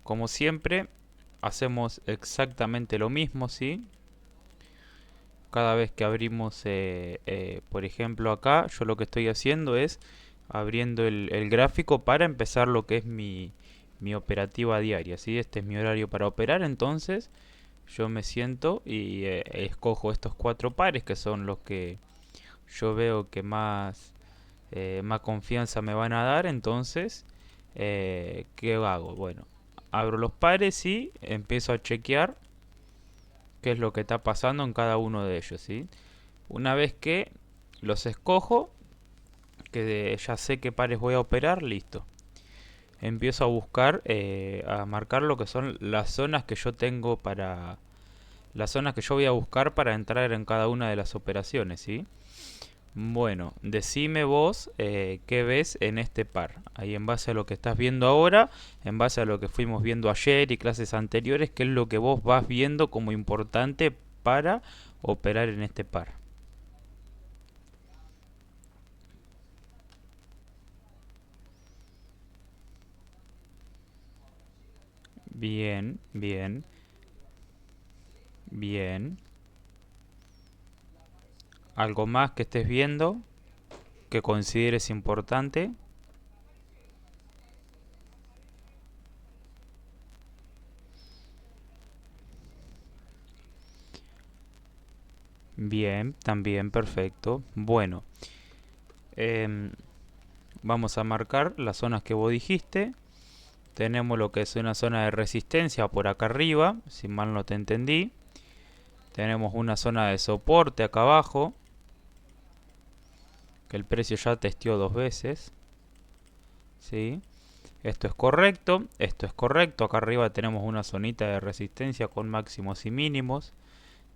como siempre, hacemos exactamente lo mismo, ¿sí? Cada vez que abrimos, por ejemplo acá, yo lo que estoy haciendo es abriendo el gráfico para empezar lo que es mi operativa diaria, ¿sí? Este es mi horario para operar, entonces yo me siento y escojo estos cuatro pares que son los que yo veo que más confianza me van a dar. Entonces, ¿qué hago? Bueno, abro los pares y empiezo a chequear qué es lo que está pasando en cada uno de ellos, ¿sí? Una vez que los escojo, que ya sé qué pares voy a operar, listo. Empiezo a buscar, a marcar lo que son las zonas que yo tengo para... Las zonas que yo voy a buscar para entrar en cada una de las operaciones, ¿sí? Bueno, decime vos qué ves en este par. Ahí en base a lo que estás viendo ahora, en base a lo que fuimos viendo ayer y clases anteriores, qué es lo que vos vas viendo como importante para operar en este par. Bien, bien, bien. ¿Algo más que estés viendo que consideres importante? Bien, también perfecto. Bueno, em, vamos a marcar las zonas que vos dijiste. Tenemos lo que es una zona de resistencia por acá arriba, si mal no te entendí. Tenemos una zona de soporte acá abajo, que el precio ya testeó dos veces. ¿Sí? Esto es correcto, esto es correcto. Acá arriba tenemos una zonita de resistencia con máximos y mínimos.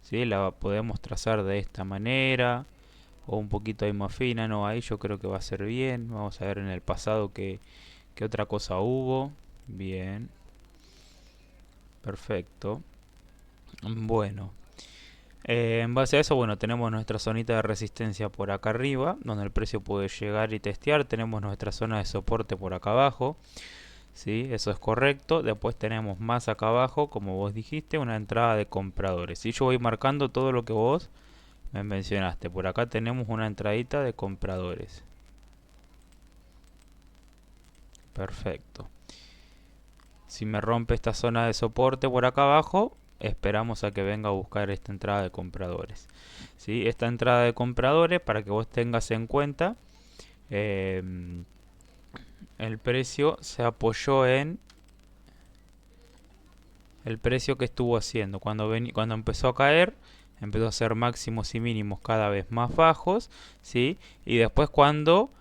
¿Sí? La podemos trazar de esta manera o un poquito ahí más fina. No, ahí yo creo que va a ser bien. Vamos a ver en el pasado qué otra cosa hubo. Bien, perfecto. Bueno, en base a eso, bueno, tenemos nuestra zonita de resistencia por acá arriba, donde el precio puede llegar y testear. Tenemos nuestra zona de soporte por acá abajo, ¿sí? Eso es correcto. Después tenemos más acá abajo, como vos dijiste, una entrada de compradores. Y yo voy marcando todo lo que vos me mencionaste. Por acá tenemos una entradita de compradores. Perfecto. Si me rompe esta zona de soporte por acá abajo, esperamos a que venga a buscar esta entrada de compradores. ¿Sí? Esta entrada de compradores, para que vos tengas en cuenta, eh, el precio se apoyó en el precio que estuvo haciendo. Cuando empezó a caer, empezó a hacer máximos y mínimos cada vez más bajos, ¿sí? Y después cuando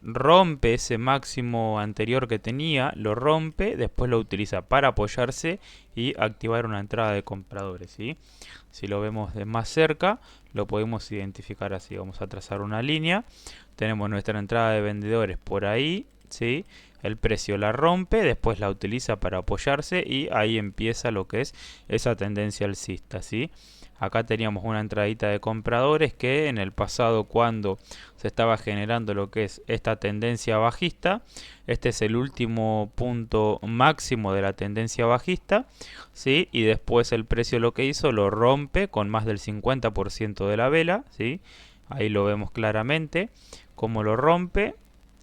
rompe ese máximo anterior que tenía, lo rompe, después lo utiliza para apoyarse y activar una entrada de compradores, ¿sí? Si lo vemos de más cerca, lo podemos identificar así. Vamos a trazar una línea. Tenemos nuestra entrada de vendedores por ahí, ¿sí? El precio la rompe, después la utiliza para apoyarse y ahí empieza lo que es esa tendencia alcista, ¿sí? Acá teníamos una entradita de compradores que en el pasado, cuando se estaba generando lo que es esta tendencia bajista, este es el último punto máximo de la tendencia bajista, ¿sí? Y después el precio lo que hizo lo rompe con más del 50% de la vela, ¿sí? Ahí lo vemos claramente cómo lo rompe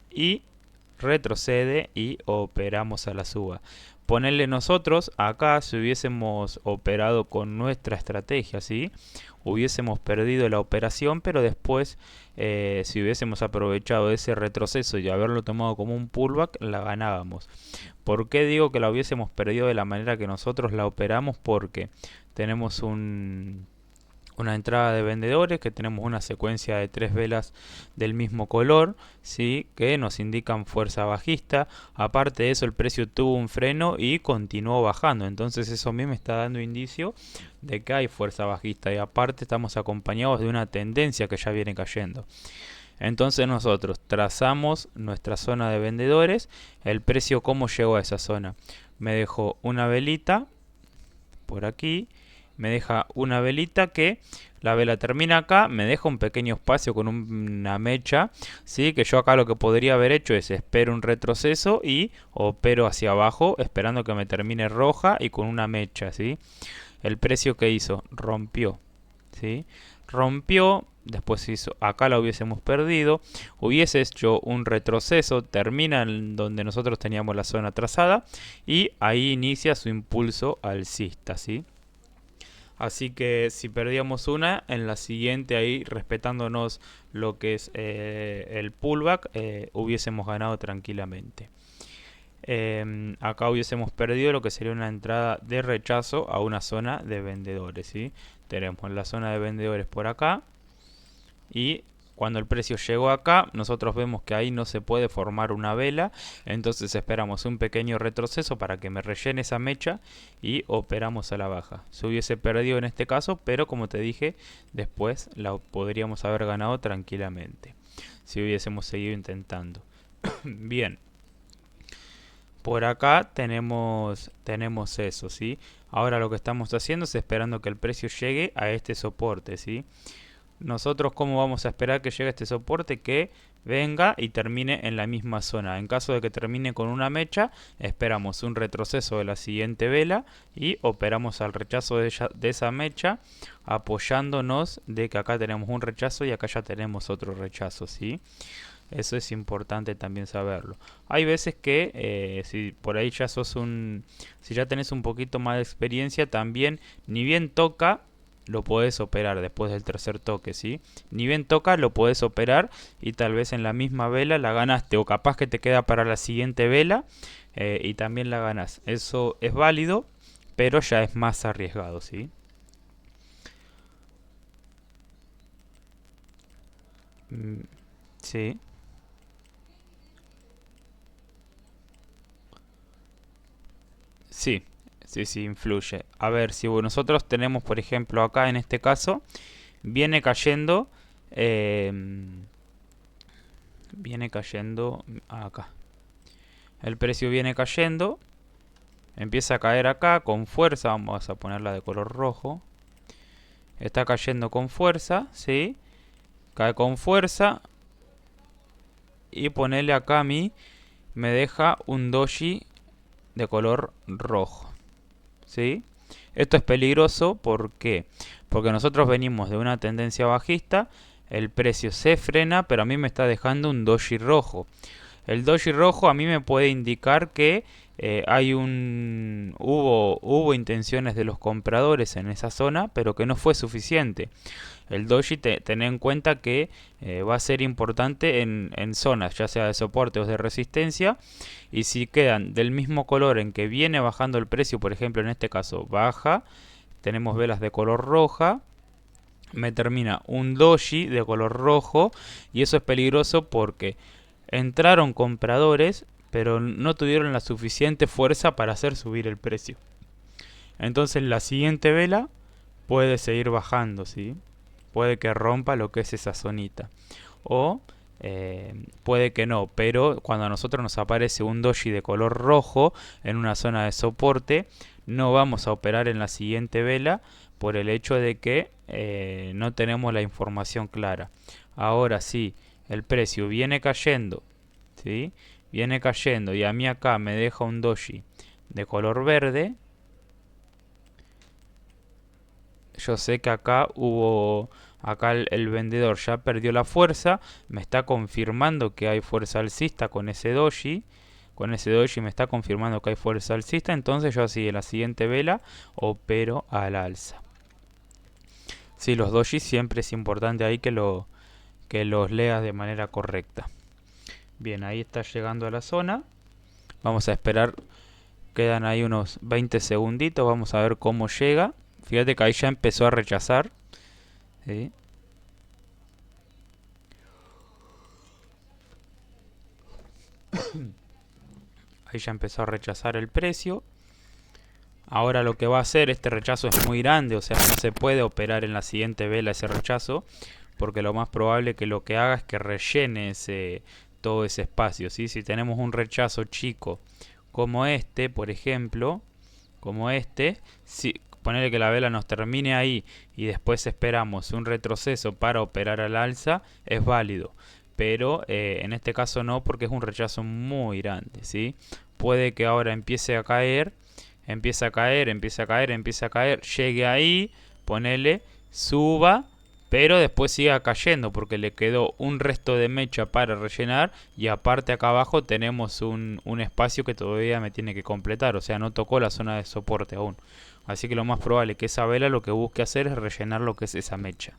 y retrocede y operamos a la suba. Ponerle nosotros acá, si hubiésemos operado con nuestra estrategia, ¿sí? Hubiésemos perdido la operación, pero después, si hubiésemos aprovechado ese retroceso y haberlo tomado como un pullback, la ganábamos. ¿Por qué digo que la hubiésemos perdido de la manera que nosotros la operamos? Porque tenemos una entrada de vendedores, que tenemos una secuencia de tres velas del mismo color, ¿sí? Que nos indican fuerza bajista. Aparte de eso, el precio tuvo un freno y continuó bajando. Entonces eso a mí me está dando indicio de que hay fuerza bajista. Y aparte estamos acompañados de una tendencia que ya viene cayendo. Entonces nosotros trazamos nuestra zona de vendedores. El precio, ¿cómo llegó a esa zona? Me dejó una velita por aquí me deja una velita que la vela termina acá, me deja un pequeño espacio con una mecha, ¿sí? Que yo acá lo que podría haber hecho es espero un retroceso y opero hacia abajo esperando que me termine roja y con una mecha, ¿sí? El precio que hizo, rompió, ¿sí? Rompió, después hizo, acá la hubiésemos perdido, hubiese hecho un retroceso, termina en donde nosotros teníamos la zona trazada y ahí inicia su impulso alcista, ¿sí? Así que si perdíamos una, en la siguiente ahí, respetándonos lo que es el pullback, hubiésemos ganado tranquilamente. Acá hubiésemos perdido lo que sería una entrada de rechazo a una zona de vendedores, ¿sí? Tenemos la zona de vendedores por acá y cuando el precio llegó acá, nosotros vemos que ahí no se puede formar una vela, entonces esperamos un pequeño retroceso para que me rellene esa mecha y operamos a la baja. Se hubiese perdido en este caso, pero como te dije, después la podríamos haber ganado tranquilamente, si hubiésemos seguido intentando. Bien. Por acá tenemos eso, ¿sí? Ahora lo que estamos haciendo es esperando que el precio llegue a este soporte, ¿sí? Nosotros, ¿cómo vamos a esperar que llegue a este soporte? Que venga y termine en la misma zona. En caso de que termine con una mecha, esperamos un retroceso de la siguiente vela y operamos al rechazo de esa mecha, apoyándonos de que acá tenemos un rechazo y acá ya tenemos otro rechazo, ¿sí? Eso es importante también saberlo. Hay veces que si por ahí ya si ya tenés un poquito más de experiencia, también ni bien toca, lo podés operar después del tercer toque, ¿sí? Ni bien toca, lo podés operar y tal vez en la misma vela la ganaste o capaz que te queda para la siguiente vela y también la ganás. Eso es válido, pero ya es más arriesgado, ¿sí? Mm, sí. Sí, sí, influye. A ver, si nosotros tenemos, por ejemplo, acá en este caso, viene cayendo, viene cayendo acá. El precio viene cayendo, empieza a caer acá con fuerza, vamos a ponerla de color rojo. Está cayendo con fuerza, ¿sí? Cae con fuerza y ponerle acá a mí, me deja un doji de color rojo, ¿sí? Esto es peligroso, ¿por qué? Porque nosotros venimos de una tendencia bajista, el precio se frena, pero a mí me está dejando un doji rojo. El doji rojo a mí me puede indicar que hubo intenciones de los compradores en esa zona, pero que no fue suficiente. El doji, ten en cuenta que va a ser importante en zonas, ya sea de soporte o de resistencia, y si quedan del mismo color en que viene bajando el precio, por ejemplo en este caso baja, tenemos velas de color roja, me termina un doji de color rojo, y eso es peligroso porque entraron compradores, pero no tuvieron la suficiente fuerza para hacer subir el precio. Entonces la siguiente vela puede seguir bajando, ¿sí? Puede que rompa lo que es esa zonita. O puede que no, pero cuando a nosotros nos aparece un doji de color rojo en una zona de soporte, no vamos a operar en la siguiente vela por el hecho de que no tenemos la información clara. Ahora sí, el precio viene cayendo, ¿sí? Viene cayendo y a mí acá me deja un doji de color verde. Yo sé que acá el vendedor ya perdió la fuerza, me está confirmando que hay fuerza alcista con ese doji. Con ese doji me está confirmando que hay fuerza alcista, entonces yo así en la siguiente vela opero al alza. Sí, los dojis siempre es importante ahí que los leas de manera correcta. Bien, ahí está llegando a la zona. Vamos a esperar, quedan ahí unos 20 segunditos, vamos a ver cómo llega. Fíjate que ahí ya empezó a rechazar, ¿sí? Ahí ya empezó a rechazar el precio. Ahora lo que va a hacer, este rechazo es muy grande, o sea, no se puede operar en la siguiente vela ese rechazo, porque lo más probable que lo que haga es que rellene todo ese espacio, ¿sí? Si tenemos un rechazo chico como este, por ejemplo, como este, si, ponerle que la vela nos termine ahí y después esperamos un retroceso para operar al alza, es válido. Pero en este caso no, porque es un rechazo muy grande, ¿sí? Puede que ahora empiece a caer, empiece a caer, empiece a caer, empiece a caer, llegue ahí, ponele, suba, pero después siga cayendo porque le quedó un resto de mecha para rellenar y aparte acá abajo tenemos un espacio que todavía me tiene que completar, o sea, no tocó la zona de soporte aún. Así que lo más probable es que esa vela lo que busque hacer es rellenar lo que es esa mecha.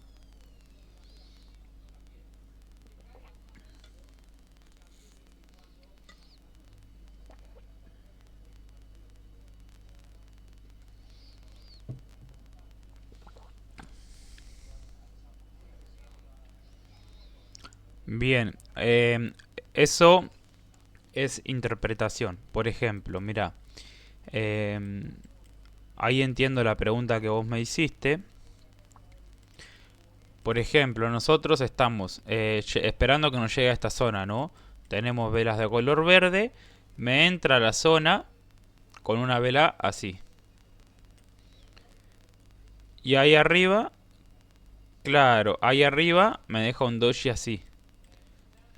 Bien, eso es interpretación. Por ejemplo, mira, em, ahí entiendo la pregunta que vos me hiciste. Por ejemplo, nosotros estamos esperando que nos llegue a esta zona, ¿no? Tenemos velas de color verde. Me entra a la zona con una vela así. Y ahí arriba, claro, ahí arriba me deja un doji así.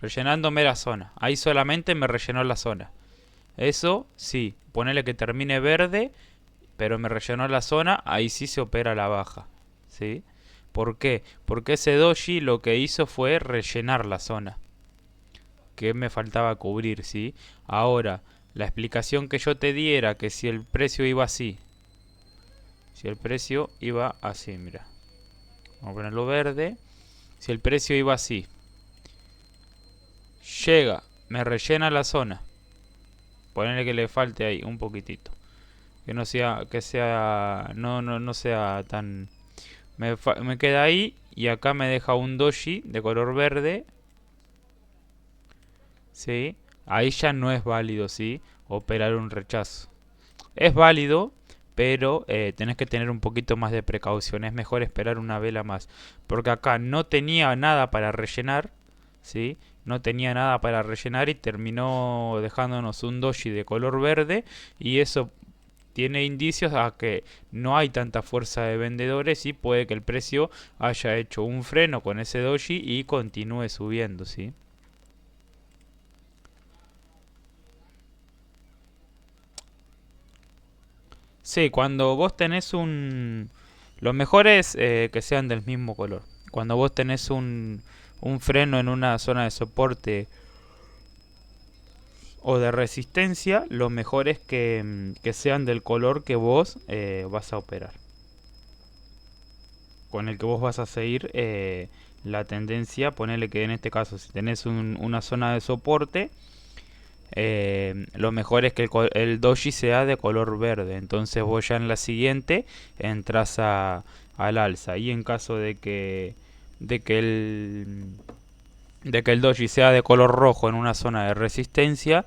Rellenándome la zona. Ahí solamente me rellenó la zona. Eso sí, ponele que termine verde, pero me rellenó la zona, ahí sí se opera la baja. ¿Sí? ¿Por qué? Porque ese doji lo que hizo fue rellenar la zona que me faltaba cubrir, ¿sí? Ahora, la explicación que yo te di era que si el precio iba así, si el precio iba así, mira, vamos a ponerlo verde, si el precio iba así, llega, me rellena la zona, ponerle que le falte ahí un poquitito, que sea, no sea tan, me queda ahí y acá me deja un doji de color verde, ¿sí? Ahí ya no es válido, ¿sí? Operar un rechazo. Es válido, pero tenés que tener un poquito más de precaución. Es mejor esperar una vela más. Porque acá no tenía nada para rellenar, ¿sí? No tenía nada para rellenar y terminó dejándonos un doji de color verde. Y eso tiene indicios a que no hay tanta fuerza de vendedores y puede que el precio haya hecho un freno con ese doji y continúe subiendo, ¿sí? Sí, cuando vos tenés un... Lo mejor es que sean del mismo color. Cuando vos tenés un freno en una zona de soporte o de resistencia, lo mejor es que sean del color que vos vas a operar. Con el que vos vas a seguir la tendencia. Ponele que en este caso, si tenés una zona de soporte, lo mejor es que el doji sea de color verde. Entonces vos ya en la siguiente entras al alza. Y en caso de que el doji sea de color rojo en una zona de resistencia,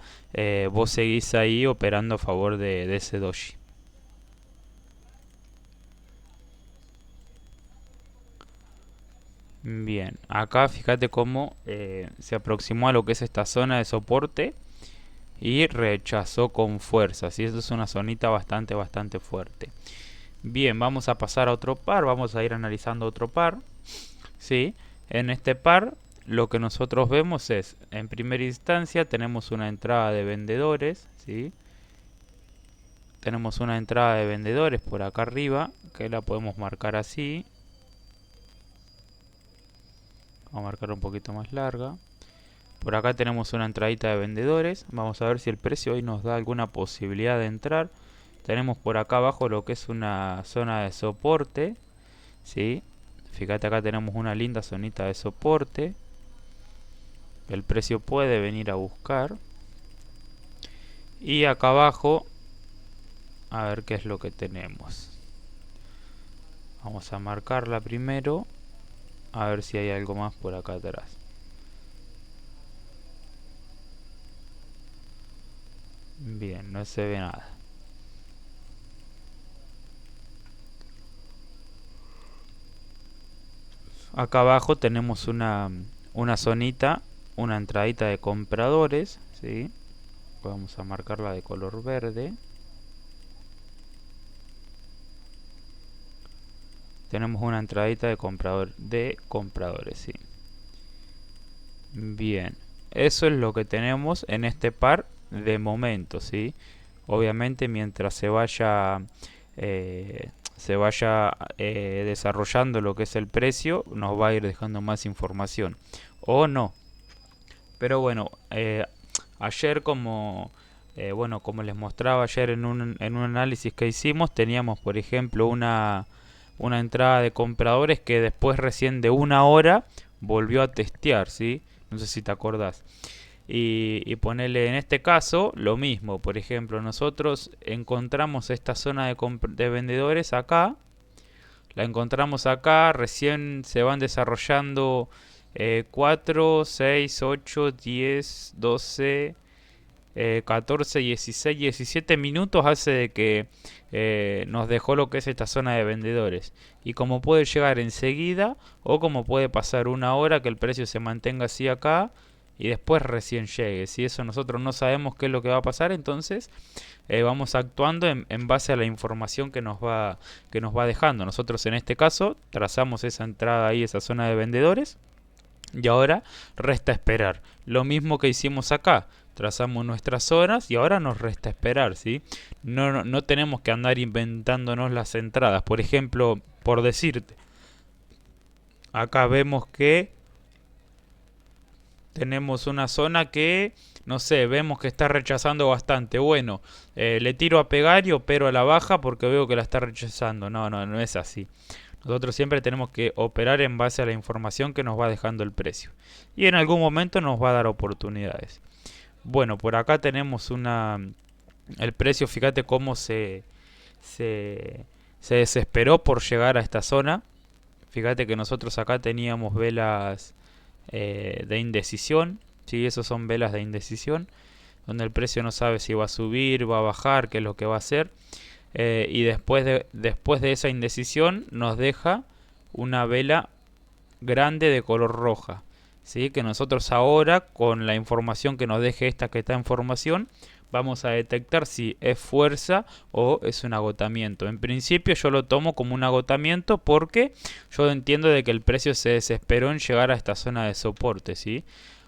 vos seguís ahí operando a favor de ese doji. Bien, acá fíjate cómo se aproximó a lo que es esta zona de soporte y rechazó con fuerza. ¿Sí? Esto es una zonita bastante fuerte. Bien, vamos a pasar a otro par, vamos a ir analizando otro par. ¿Sí? En este par lo que nosotros vemos es, en primera instancia tenemos una entrada de vendedores, ¿sí? Tenemos una entrada de vendedores por acá arriba, que la podemos marcar así. Vamos a marcar un poquito más larga. Por acá tenemos una entradita de vendedores. Vamos a ver si el precio hoy nos da alguna posibilidad de entrar. Tenemos por acá abajo lo que es una zona de soporte, ¿sí? Fíjate, acá tenemos una linda zonita de soporte. El precio puede venir a buscar. Y acá abajo, a ver qué es lo que tenemos. Vamos a marcarla primero. A ver si hay algo más por acá atrás. Bien, no se ve nada. Acá abajo tenemos una zonita, una entradita de compradores, ¿sí? Vamos a marcarla de color verde. tenemos una entradita de compradores, sí. Bien, eso es lo que tenemos en este par de momento, ¿sí? Obviamente mientras se vaya desarrollando lo que es el precio, nos va a ir dejando más información. O no. Pero bueno, ayer como les mostraba ayer en un análisis que hicimos, teníamos por ejemplo una entrada de compradores que después recién de una hora volvió a testear, ¿sí? No sé si te acordás. Y ponerle en este caso lo mismo. Por ejemplo, nosotros encontramos esta zona de vendedores acá. La encontramos acá. Recién se van desarrollando 4, 6, 8, 10, 12, 14, 16, 17 minutos hace de que nos dejó lo que es esta zona de vendedores. Y como puede llegar enseguida o como puede pasar una hora que el precio se mantenga así acá y después recién llegue. Si eso nosotros no sabemos qué es lo que va a pasar, entonces vamos actuando en base a la información que nos va dejando. Nosotros en este caso trazamos esa entrada ahí, esa zona de vendedores. Y ahora resta esperar. Lo mismo que hicimos acá. Trazamos nuestras zonas y ahora nos resta esperar, ¿sí? No tenemos que andar inventándonos las entradas. Por ejemplo, por decirte, acá vemos que tenemos una zona que, no sé, vemos que está rechazando bastante. Bueno, le tiro a pegar y opero a la baja porque veo que la está rechazando. No es así. Nosotros siempre tenemos que operar en base a la información que nos va dejando el precio. Y en algún momento nos va a dar oportunidades. Bueno, por acá tenemos el precio, fíjate cómo se desesperó por llegar a esta zona. Fíjate que nosotros acá teníamos velas de indecisión. ¿Sí? Esos son velas de indecisión. Donde el precio no sabe si va a subir, va a bajar, qué es lo que va a hacer. Y después de esa indecisión nos deja una vela grande de color roja. ¿Sí? Que nosotros ahora, con la información que nos deje esta que está en formación, vamos a detectar si es fuerza o es un agotamiento. En principio yo lo tomo como un agotamiento porque yo entiendo de que el precio se desesperó en llegar a esta zona de soporte, ¿sí?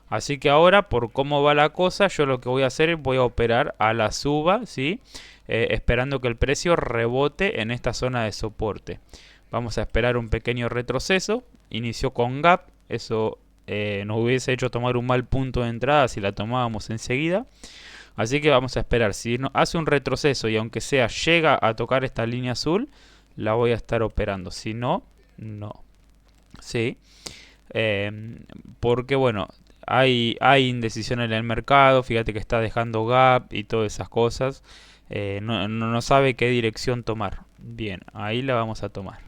Así que ahora, por cómo va la cosa, yo lo que voy a hacer es voy a operar a la suba, ¿sí? Esperando que el precio rebote en esta zona de soporte. Vamos a esperar un pequeño retroceso. Inició con gap, eso nos hubiese hecho tomar un mal punto de entrada si la tomábamos enseguida. Así que vamos a esperar. Si hace un retroceso y aunque sea llega a tocar esta línea azul, la voy a estar operando. Si no, no. ¿Sí? Porque bueno, hay indecisión en el mercado. Fíjate que está dejando gap y todas esas cosas. No sabe qué dirección tomar. Bien, ahí la vamos a tomar.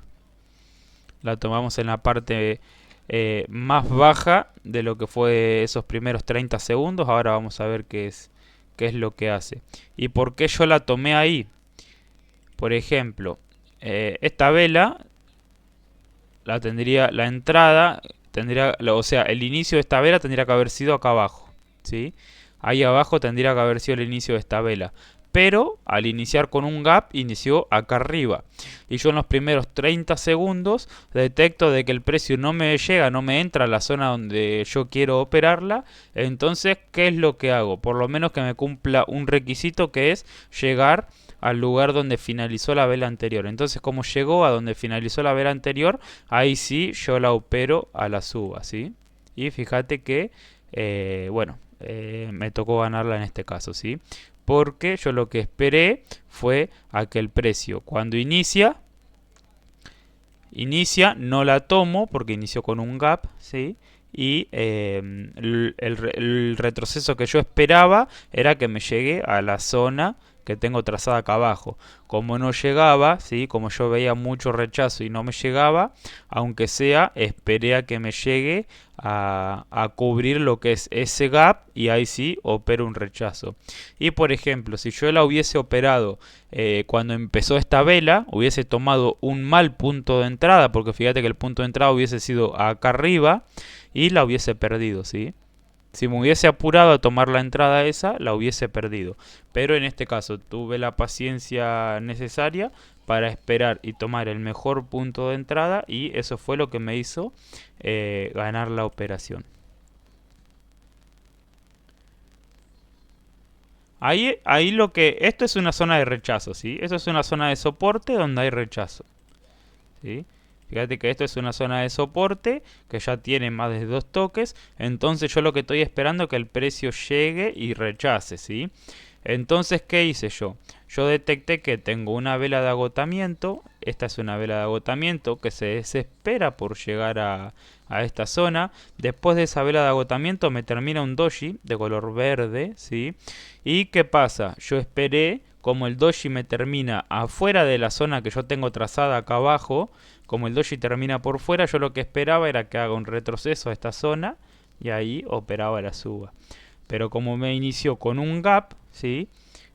La tomamos en la parte más baja de lo que fue esos primeros 30 segundos. Ahora vamos a ver qué es lo que hace. ¿Y por qué yo la tomé ahí? Por ejemplo, esta vela la entrada tendría, o sea, el inicio de esta vela tendría que haber sido acá abajo, ¿sí? Ahí abajo tendría que haber sido el inicio de esta vela. Pero al iniciar con un gap, inició acá arriba. Y yo en los primeros 30 segundos detecto de que el precio no me llega, no me entra a la zona donde yo quiero operarla. Entonces, ¿qué es lo que hago? Por lo menos que me cumpla un requisito que es llegar al lugar donde finalizó la vela anterior. Entonces, como llegó a donde finalizó la vela anterior, ahí sí yo la opero a la suba, ¿sí? Y fíjate que, me tocó ganarla en este caso, ¿sí? Porque yo lo que esperé fue a que el precio cuando inicia no la tomo porque inició con un gap, ¿sí? Y el retroceso que yo esperaba era que me llegue a la zona que tengo trazada acá abajo. Como no llegaba, ¿sí? Como yo veía mucho rechazo y no me llegaba, aunque sea, esperé a que me llegue a cubrir lo que es ese gap y ahí sí opero un rechazo. Y por ejemplo, si yo la hubiese operado cuando empezó esta vela, hubiese tomado un mal punto de entrada, porque fíjate que el punto de entrada hubiese sido acá arriba y la hubiese perdido, ¿sí? Si me hubiese apurado a tomar la entrada esa, la hubiese perdido. Pero en este caso tuve la paciencia necesaria para esperar y tomar el mejor punto de entrada y eso fue lo que me hizo ganar la operación. Ahí lo que... Esto es una zona de rechazo, ¿sí? Esto es una zona de soporte donde hay rechazo, ¿sí? Fíjate que esto es una zona de soporte que ya tiene más de 2 toques. Entonces yo lo que estoy esperando es que el precio llegue y rechace, ¿sí? Entonces, ¿qué hice yo? Yo detecté que tengo una vela de agotamiento. Esta es una vela de agotamiento que se desespera por llegar a esta zona. Después de esa vela de agotamiento me termina un doji de color verde, ¿sí? ¿Y qué pasa? Yo esperé como el doji me termina afuera de la zona que yo tengo trazada acá abajo. Como el doji termina por fuera, yo lo que esperaba era que haga un retroceso a esta zona y ahí operaba la suba. Pero como me inició con un gap, ¿sí?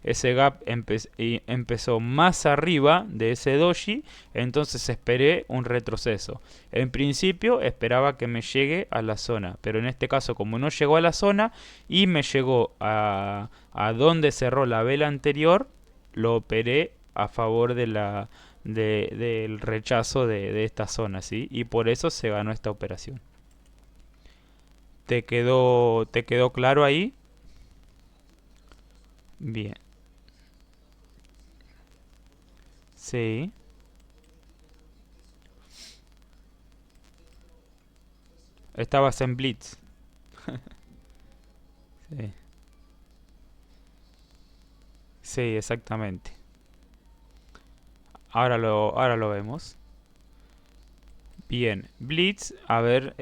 Ese gap empezó más arriba de ese doji, entonces esperé un retroceso. En principio esperaba que me llegue a la zona, pero en este caso como no llegó a la zona y me llegó a donde cerró la vela anterior, lo operé a favor del rechazo de esta zona, ¿sí? Y por eso se ganó esta operación. ¿Te quedó claro ahí? Bien. Sí. Estabas en Blitz. Sí. Sí, exactamente. Ahora lo vemos. Bien. Blitz. A ver.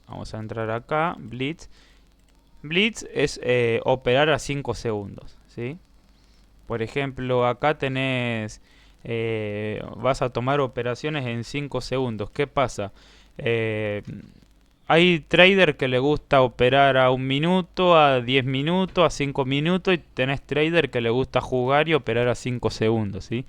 Vamos a entrar acá. Blitz. Blitz es operar a 5 segundos. ¿Sí? Por ejemplo, acá tenés... vas a tomar operaciones en 5 segundos. ¿Qué pasa? Eh, Hay trader que le gusta operar a 1 minuto, a 10 minutos, a 5 minutos y tenés trader que le gusta jugar y operar a 5 segundos, ¿sí?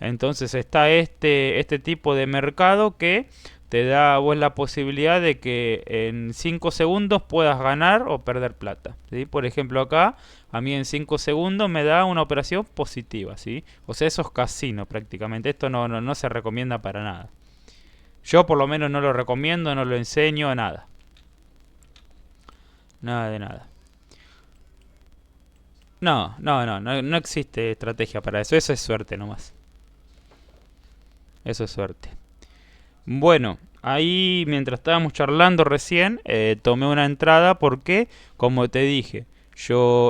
Entonces está este tipo de mercado que te da a vos la posibilidad de que en 5 segundos puedas ganar o perder plata, ¿sí? Por ejemplo acá, a mí en 5 segundos me da una operación positiva, ¿sí? O sea, eso es casino prácticamente, esto no se recomienda para nada. Yo por lo menos no lo recomiendo, no lo enseño, nada. Nada de nada. No existe estrategia para eso. Eso es suerte nomás. Eso es suerte. Bueno, ahí mientras estábamos charlando recién, tomé una entrada porque, como te dije,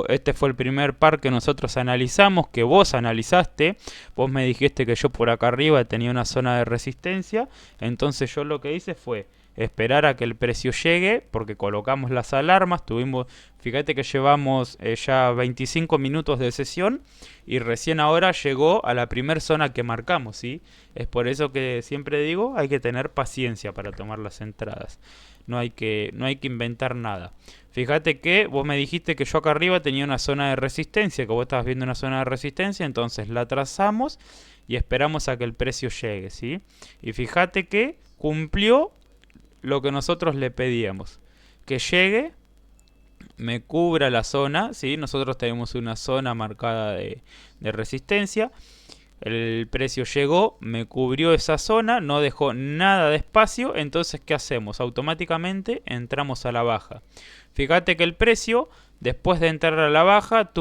este fue el primer par que nosotros analizamos, que vos analizaste. Vos me dijiste que yo por acá arriba tenía una zona de resistencia. Entonces yo lo que hice fue esperar a que el precio llegue, porque colocamos las alarmas, fíjate que llevamos ya 25 minutos de sesión y recién ahora llegó a la primer zona que marcamos, ¿sí? Es por eso que siempre digo, hay que tener paciencia para tomar las entradas. No hay que inventar nada. Fíjate que vos me dijiste que yo acá arriba tenía una zona de resistencia, que vos estabas viendo una zona de resistencia, entonces la trazamos y esperamos a que el precio llegue, ¿sí? Y fíjate que cumplió lo que nosotros le pedíamos. Que llegue, me cubra la zona, ¿sí? Nosotros tenemos una zona marcada de resistencia. El precio llegó, me cubrió esa zona, no dejó nada de espacio, entonces ¿qué hacemos? Automáticamente entramos a la baja. Fíjate que el precio, después de entrar a la baja,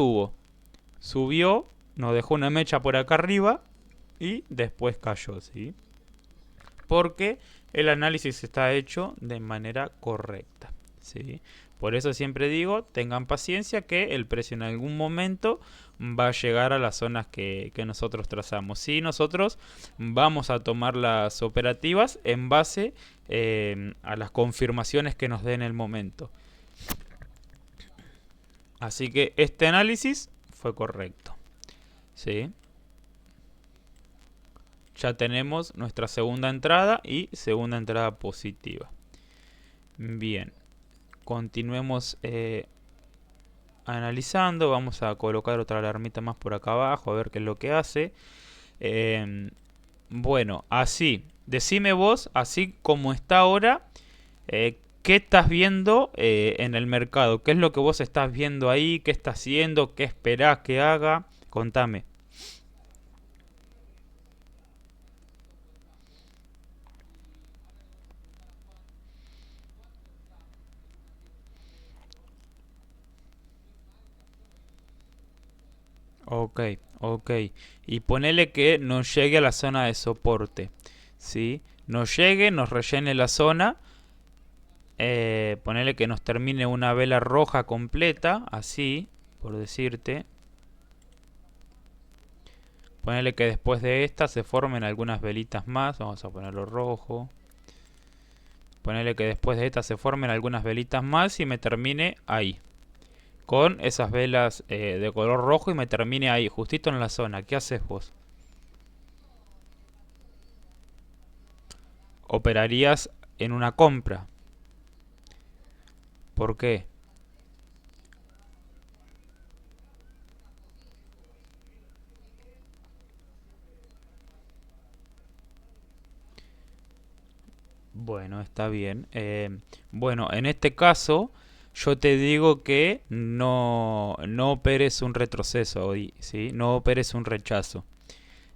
subió, nos dejó una mecha por acá arriba y después cayó, ¿sí? Porque el análisis está hecho de manera correcta, ¿sí? Por eso siempre digo, tengan paciencia que el precio en algún momento va a llegar a las zonas que nosotros trazamos. Sí, nosotros vamos a tomar las operativas en base a las confirmaciones que nos den el momento. Así que este análisis fue correcto, ¿sí? Ya tenemos nuestra segunda entrada y segunda entrada positiva. Bien, continuemos analizando. Vamos a colocar otra alarmita más por acá abajo a ver qué es lo que hace. Bueno, así, decime vos, así como está ahora, ¿qué estás viendo en el mercado? ¿Qué es lo que vos estás viendo ahí? ¿Qué está haciendo? ¿Qué esperás que haga? Contame. Ok, ok. Y ponele que nos llegue a la zona de soporte. ¿Sí? Nos llegue, nos rellene la zona. Ponele que nos termine una vela roja completa. Así, por decirte. Ponele que después de esta se formen algunas velitas más. Vamos a ponerlo rojo. Ponele que después de esta se formen algunas velitas más y me termine ahí. Con esas velas de color rojo y me termine ahí, justito en la zona. ¿Qué haces vos? Operarías en una compra. ¿Por qué? Bueno, está bien. Bueno, en este caso, yo te digo que no operes un retroceso hoy, ¿sí? No operes un rechazo.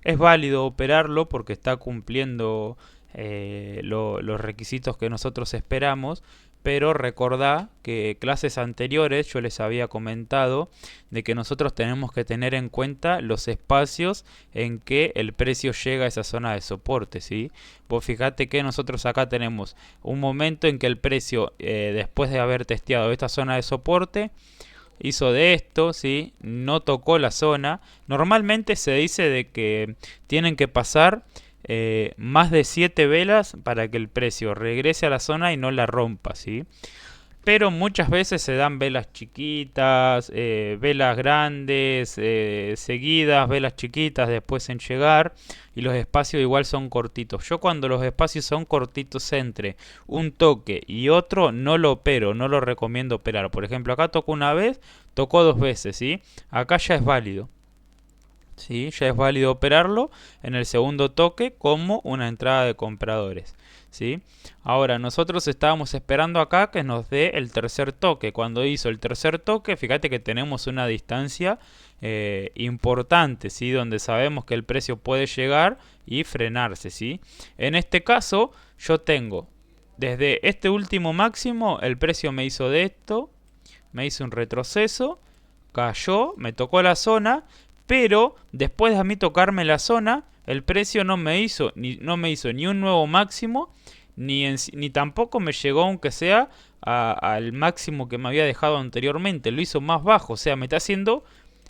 Es válido operarlo porque está cumpliendo los requisitos que nosotros esperamos, pero recordá que clases anteriores yo les había comentado de que nosotros tenemos que tener en cuenta los espacios en que el precio llega a esa zona de soporte, ¿sí? Vos fijate que nosotros acá tenemos un momento en que el precio, después de haber testeado esta zona de soporte, hizo de esto, ¿sí? No tocó la zona. Normalmente se dice de que tienen que pasar más de 7 velas para que el precio regrese a la zona y no la rompa, ¿sí? Pero muchas veces se dan velas chiquitas, velas grandes, seguidas, velas chiquitas después en llegar y los espacios igual son cortitos. Yo cuando los espacios son cortitos entre un toque y otro no lo opero, no lo recomiendo operar. Por ejemplo, acá tocó una vez, tocó dos veces, ¿sí? Acá ya es válido. ¿Sí? Ya es válido operarlo en el segundo toque como una entrada de compradores. ¿Sí? Ahora, nosotros estábamos esperando acá que nos dé el tercer toque. Cuando hizo el tercer toque, fíjate que tenemos una distancia importante, ¿sí? Donde sabemos que el precio puede llegar y frenarse, ¿sí? En este caso, yo tengo desde este último máximo, el precio me hizo de esto, me hizo un retroceso, cayó, me tocó la zona, pero después de a mí tocarme la zona, el precio no me hizo ni un nuevo máximo, ni tampoco me llegó aunque sea al máximo que me había dejado anteriormente, lo hizo más bajo, o sea, me está haciendo,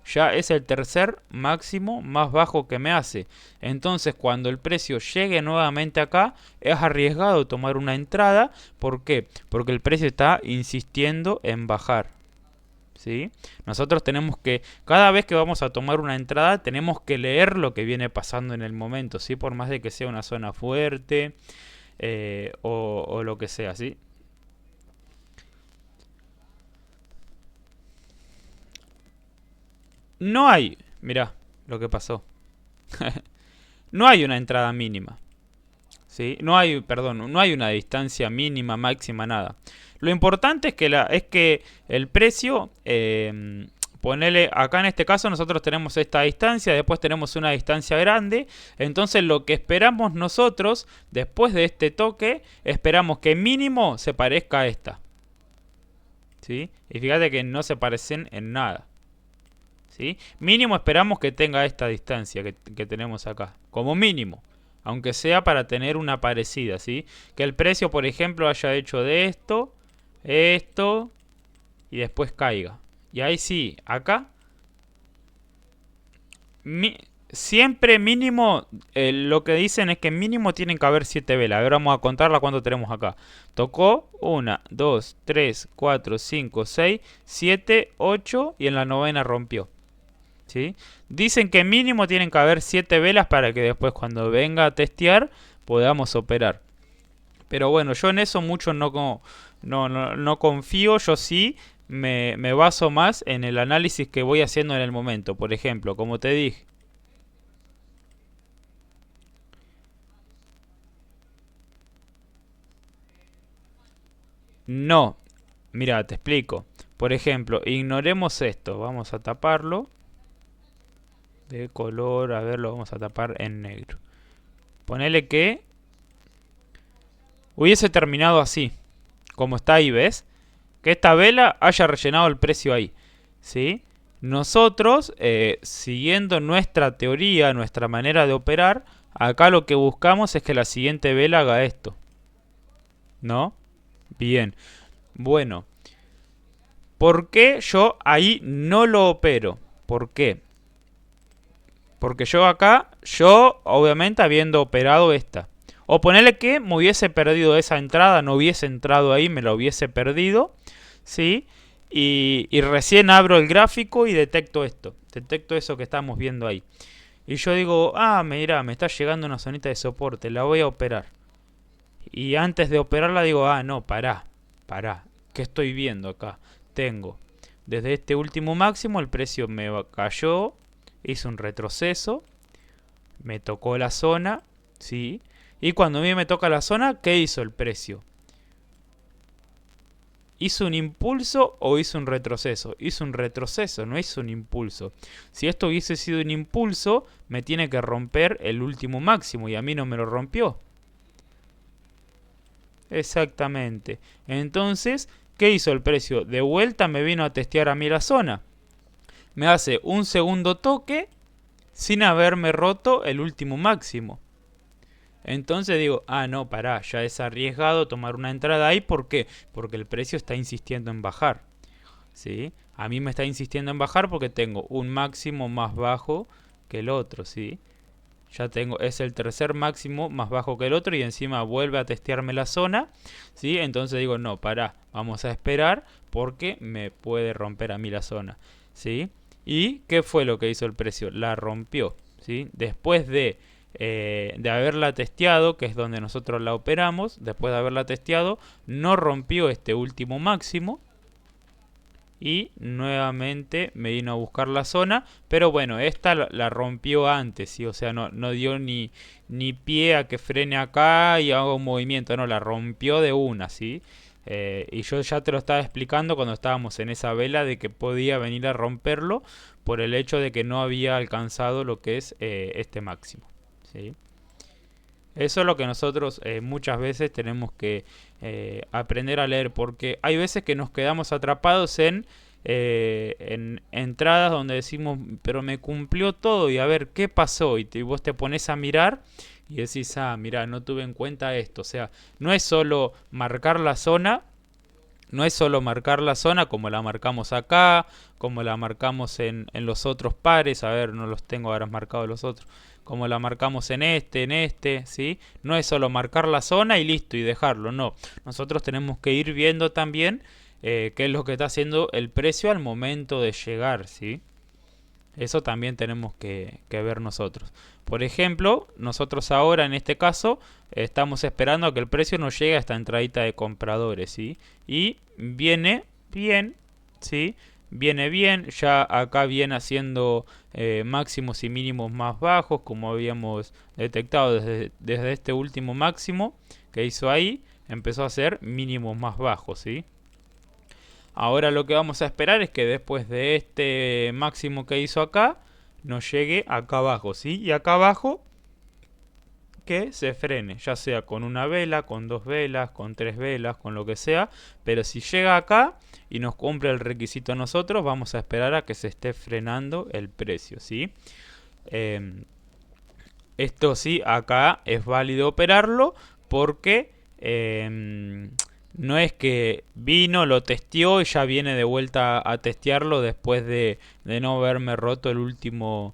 ya es el tercer máximo más bajo que me hace. Entonces, cuando el precio llegue nuevamente acá, es arriesgado tomar una entrada. ¿Por qué? Porque el precio está insistiendo en bajar. ¿Sí? Nosotros tenemos que, cada vez que vamos a tomar una entrada, tenemos que leer lo que viene pasando en el momento, ¿sí? Por más de que sea una zona fuerte o lo que sea, ¿sí? No hay, mirá lo que pasó, no hay una entrada mínima, ¿sí? No hay, perdón, no hay una distancia mínima, máxima, nada. Lo importante es que, es que el precio, ponele, acá en este caso nosotros tenemos esta distancia, después tenemos una distancia grande, entonces lo que esperamos nosotros, después de este toque, esperamos que mínimo se parezca a esta, ¿sí? Y fíjate que no se parecen en nada, ¿sí? Mínimo esperamos que tenga esta distancia que tenemos acá, como mínimo. Aunque sea para tener una parecida, ¿sí? Que el precio, por ejemplo, haya hecho de esto, esto y después caiga. Y ahí sí, acá mi- siempre mínimo, lo que dicen es que mínimo tienen que haber 7 velas. Ahora vamos a contarla cuánto tenemos acá. Tocó 1, 2, 3, 4, 5, 6, 7, 8 y en la novena rompió. ¿Sí? Dicen que mínimo tienen que haber 7 velas para que después cuando venga a testear podamos operar. Pero bueno, yo en eso mucho no confío, yo sí me baso más en el análisis que voy haciendo en el momento. Por ejemplo, como te dije, No, mira, te explico. Por ejemplo, ignoremos esto. Vamos a taparlo de color, a ver, lo vamos a tapar en negro. Ponele que hubiese terminado así, como está ahí, ¿ves? Que esta vela haya rellenado el precio ahí, ¿sí? Nosotros, siguiendo nuestra teoría, nuestra manera de operar, acá lo que buscamos es que la siguiente vela haga esto, ¿no? Bien, bueno, ¿por qué yo ahí no lo opero? ¿Por qué? Porque yo acá, yo obviamente habiendo operado esta. O ponerle que me hubiese perdido esa entrada, no hubiese entrado ahí, me la hubiese perdido, ¿sí? Y recién abro el gráfico y detecto esto. Detecto eso que estamos viendo ahí. Y yo digo, ah, mira, me está llegando una zonita de soporte, la voy a operar. Y antes de operarla digo, ah, no, pará. ¿Qué estoy viendo acá? Tengo, desde este último máximo el precio me cayó, hizo un retroceso, me tocó la zona, ¿sí? Y cuando a mí me toca la zona, ¿qué hizo el precio? ¿Hizo un impulso o hizo un retroceso? Hizo un retroceso, no hizo un impulso. Si esto hubiese sido un impulso, me tiene que romper el último máximo y a mí no me lo rompió. Exactamente. Entonces, ¿qué hizo el precio? De vuelta me vino a testear a mí la zona. Me hace un segundo toque sin haberme roto el último máximo. Entonces digo, ah, no, pará, ya es arriesgado tomar una entrada ahí. ¿Por qué? Porque el precio está insistiendo en bajar. ¿Sí? A mí me está insistiendo en bajar porque tengo un máximo más bajo que el otro, ¿sí? Ya tengo, es el tercer máximo más bajo que el otro y encima vuelve a testearme la zona, ¿sí? Entonces digo, no, pará, vamos a esperar porque me puede romper a mí la zona, ¿sí? ¿Y qué fue lo que hizo el precio? La rompió, ¿sí? Después de haberla testeado, que es donde nosotros la operamos, después de haberla testeado, no rompió este último máximo, y nuevamente me vino a buscar la zona, pero bueno, esta la rompió antes, ¿sí? O sea, no dio ni pie a que frene acá y haga un movimiento, no, la rompió de una, ¿sí? Y yo ya te lo estaba explicando cuando estábamos en esa vela de que podía venir a romperlo por el hecho de que no había alcanzado lo que es este máximo, ¿sí? Eso es lo que nosotros muchas veces tenemos que aprender a leer, porque hay veces que nos quedamos atrapados en entradas donde decimos, pero me cumplió todo y a ver qué pasó, y vos te pones a mirar y decís, ah, mira, no tuve en cuenta esto. O sea, no es solo marcar la zona, no es solo marcar la zona como la marcamos acá, como la marcamos en los otros pares, a ver, no los tengo ahora marcados los otros, como la marcamos en este, ¿sí? No es solo marcar la zona y listo y dejarlo, no. Nosotros tenemos que ir viendo también qué es lo que está haciendo el precio al momento de llegar, ¿sí? Eso también tenemos que ver nosotros. Por ejemplo, nosotros ahora en este caso estamos esperando a que el precio nos llegue a esta entradita de compradores, ¿sí? Y viene bien, ¿sí? Viene bien, ya acá viene haciendo máximos y mínimos más bajos, como habíamos detectado desde este último máximo que hizo ahí, empezó a hacer mínimos más bajos, ¿sí? Ahora lo que vamos a esperar es que después de este máximo que hizo acá, nos llegue acá abajo, ¿sí? Y acá abajo que se frene, ya sea con una vela, con dos velas, con tres velas, con lo que sea. Pero si llega acá y nos cumple el requisito a nosotros, vamos a esperar a que se esté frenando el precio, ¿sí? Eh, Esto sí, acá es válido operarlo porque no es que vino, lo testeó y ya viene de vuelta a testearlo después de no haberme roto el último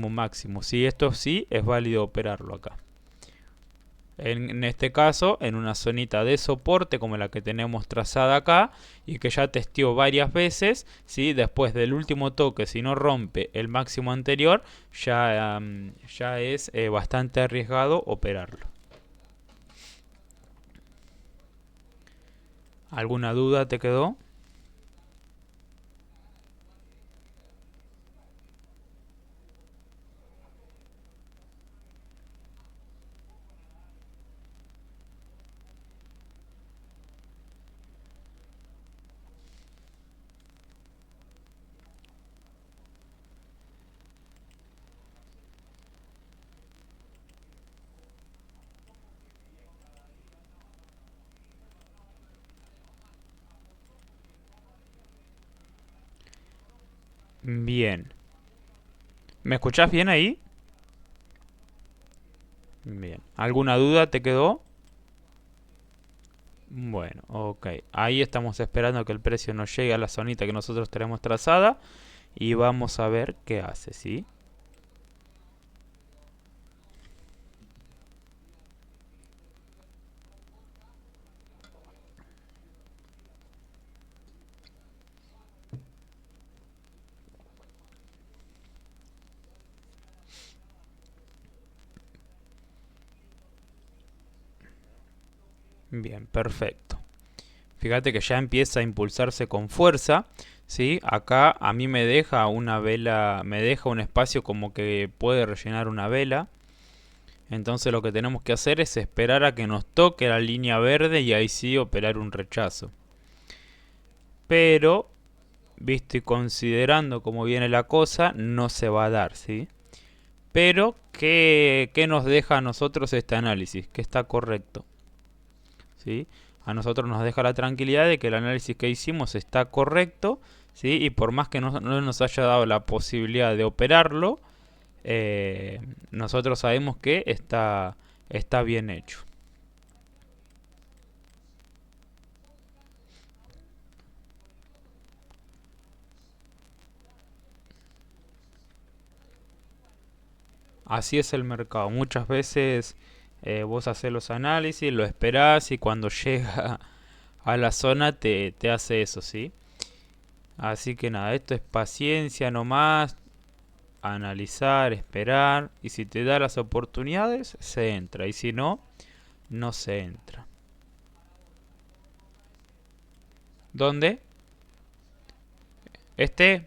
máximo. Sí, esto sí es válido operarlo acá. En este caso, en una zonita de soporte como la que tenemos trazada acá y que ya testeó varias veces, ¿sí? Después del último toque, si no rompe el máximo anterior, ya es bastante arriesgado operarlo. ¿Alguna duda te quedó? Bien. ¿Me escuchás bien ahí? Bien. ¿Alguna duda te quedó? Bueno, ok. Ahí estamos esperando que el precio nos llegue a la zonita que nosotros tenemos trazada. Y vamos a ver qué hace, ¿sí? Bien, perfecto. Fíjate que ya empieza a impulsarse con fuerza, ¿sí? Acá a mí me deja una vela, me deja un espacio como que puede rellenar una vela. Entonces lo que tenemos que hacer es esperar a que nos toque la línea verde y ahí sí operar un rechazo. Pero, visto y considerando cómo viene la cosa, no se va a dar, ¿sí? Pero, ¿qué nos deja a nosotros este análisis? Que está correcto, ¿sí? A nosotros nos deja la tranquilidad de que el análisis que hicimos está correcto, ¿sí? Y por más que no nos haya dado la posibilidad de operarlo, nosotros sabemos que está bien hecho. Así es el mercado. Muchas veces vos haces los análisis, lo esperás y cuando llega a la zona te hace eso, ¿sí? Así que nada, esto es paciencia nomás, analizar, esperar y si te da las oportunidades, se entra y si no, no se entra. ¿Dónde? Este,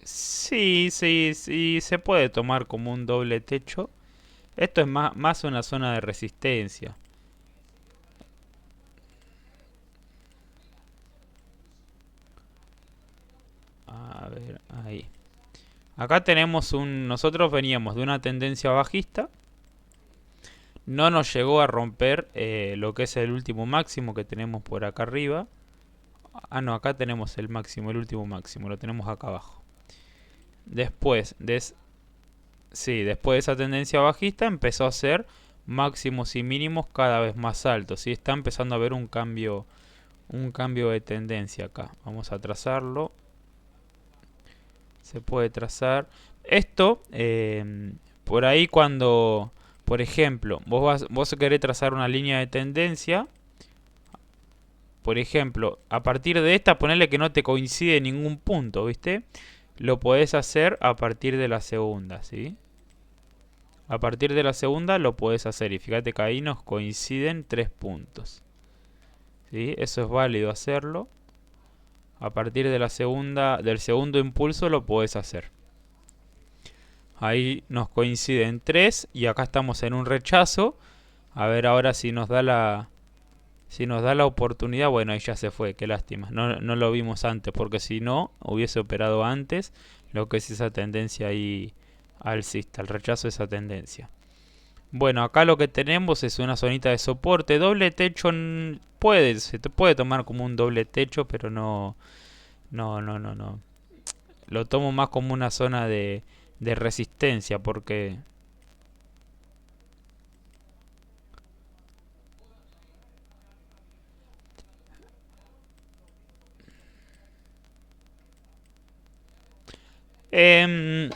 sí, sí, sí, se puede tomar como un doble techo. Esto es más una zona de resistencia. A ver, ahí. Acá tenemos nosotros veníamos de una tendencia bajista. No nos llegó a romper lo que es el último máximo que tenemos por acá arriba. Ah, no, acá tenemos el máximo, el último máximo, lo tenemos acá abajo. Después de, sí, después de esa tendencia bajista empezó a hacer máximos y mínimos cada vez más altos. ¿Sí? Está empezando a haber un cambio de tendencia acá. Vamos a trazarlo. Se puede trazar. Esto, por ahí cuando, por ejemplo, vos querés trazar una línea de tendencia. Por ejemplo, a partir de esta, ponerle que no te coincide ningún punto, ¿viste? Lo podés hacer a partir de la segunda, ¿sí? A partir de la segunda lo podés hacer y fíjate que ahí nos coinciden 3 puntos. ¿Sí? Eso es válido hacerlo. A partir de la segunda, del segundo impulso lo podés hacer. Ahí nos coinciden 3 y acá estamos en un rechazo. A ver ahora si nos da la oportunidad. Bueno, ahí ya se fue, qué lástima. No lo vimos antes porque si no hubiese operado antes lo que es esa tendencia ahí alcista, el rechazo de esa tendencia. Bueno, acá lo que tenemos es una zonita de soporte. Doble techo se te puede tomar como un doble techo, pero no. Lo tomo más como una zona de resistencia porque... em,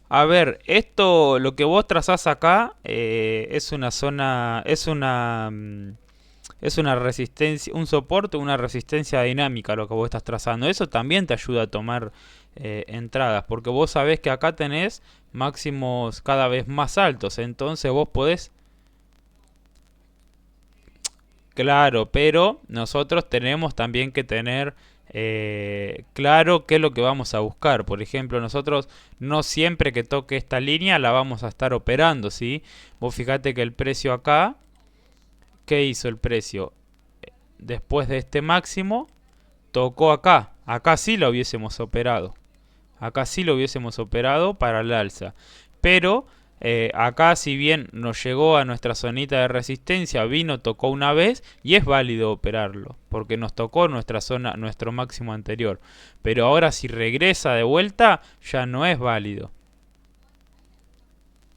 a ver, esto, lo que vos trazás acá es una zona, es una resistencia, un soporte, una resistencia dinámica lo que vos estás trazando. Eso también te ayuda a tomar entradas, porque vos sabés que acá tenés máximos cada vez más altos, entonces vos podés, claro, pero nosotros tenemos también que tener claro qué es lo que vamos a buscar. Por ejemplo, nosotros no siempre que toque esta línea la vamos a estar operando, ¿sí? Vos fíjate que el precio acá, ¿qué hizo el precio? Después de este máximo, tocó acá. Acá sí lo hubiésemos operado. Acá sí lo hubiésemos operado para el alza. Pero Acá si bien nos llegó a nuestra zonita de resistencia, vino, tocó una vez y es válido operarlo, porque nos tocó nuestra zona, nuestro máximo anterior. Pero ahora si regresa de vuelta, ya no es válido.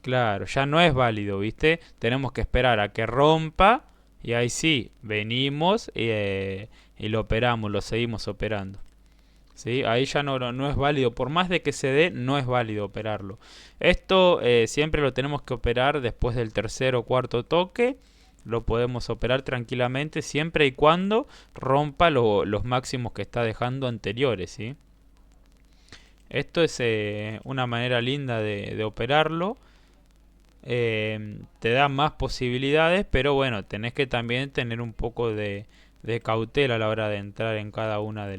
Claro, ya no es válido, ¿viste? Tenemos que esperar a que rompa y ahí sí, venimos y lo operamos, lo seguimos operando. ¿Sí? Ahí ya no es válido, por más de que se dé, no es válido operarlo. Esto siempre lo tenemos que operar después del tercer o cuarto toque. Lo podemos operar tranquilamente siempre y cuando rompa los máximos que está dejando anteriores, ¿sí? Esto es una manera linda de operarlo. Te da más posibilidades, pero bueno, tenés que también tener un poco de cautela a la hora de entrar en cada una de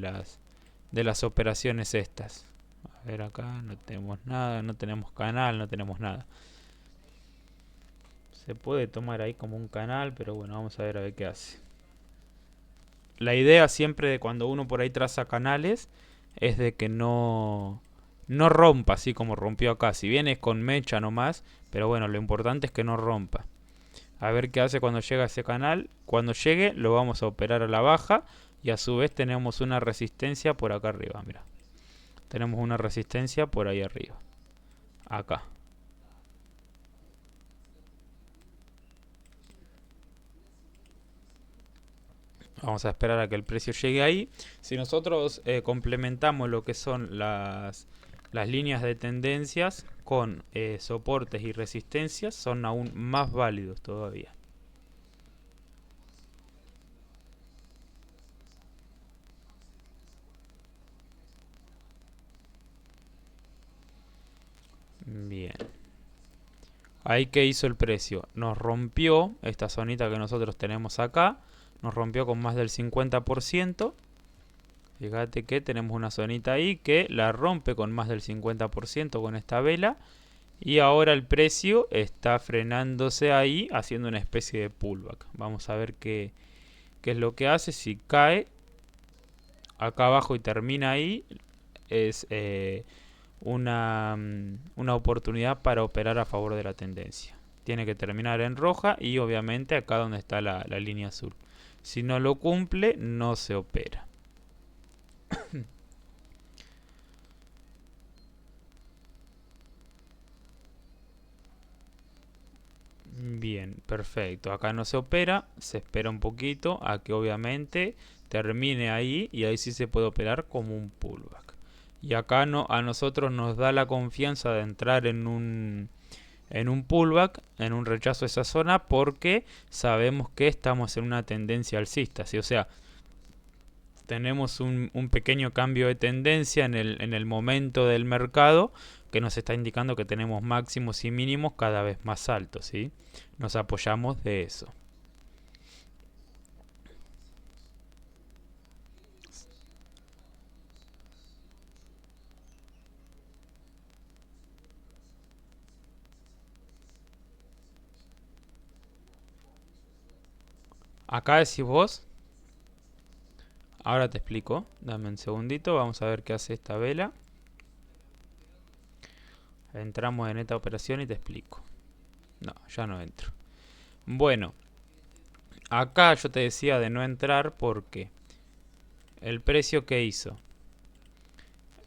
las operaciones estas. A ver acá, no tenemos nada, no tenemos canal, no tenemos nada. Se puede tomar ahí como un canal, pero bueno, vamos a ver qué hace. La idea siempre de cuando uno por ahí traza canales es de que no rompa así como rompió acá. Si bien es con mecha nomás, pero bueno, lo importante es que no rompa. A ver qué hace cuando llega a ese canal. Cuando llegue lo vamos a operar a la baja y a su vez tenemos una resistencia por acá arriba, mira. Tenemos una resistencia por ahí arriba. Acá. Vamos a esperar a que el precio llegue ahí. Si nosotros complementamos lo que son las líneas de tendencias con soportes y resistencias, son aún más válidos todavía. Bien. Ahí que hizo el precio. Nos rompió esta zonita que nosotros tenemos acá. Nos rompió con más del 50%. Fíjate que tenemos una zonita ahí que la rompe con más del 50% con esta vela. Y ahora el precio está frenándose ahí, haciendo una especie de pullback. Vamos a ver qué es lo que hace. Si cae acá abajo y termina ahí, es una oportunidad para operar a favor de la tendencia. Tiene que terminar en roja y obviamente acá donde está la línea azul. Si no lo cumple, no se opera. Bien, perfecto. Acá no se opera, se espera un poquito a que obviamente termine ahí y ahí sí se puede operar como un pullback. Y acá no, a nosotros nos da la confianza de entrar en un pullback, en un rechazo de esa zona, porque sabemos que estamos en una tendencia alcista, ¿sí? O sea, tenemos un pequeño cambio de tendencia en el momento del mercado que nos está indicando que tenemos máximos y mínimos cada vez más altos, ¿sí? Nos apoyamos de eso. Acá decís vos, ahora te explico, dame un segundito, vamos a ver qué hace esta vela. Entramos en esta operación y te explico. No, ya no entro. Bueno, acá yo te decía de no entrar porque el precio que hizo.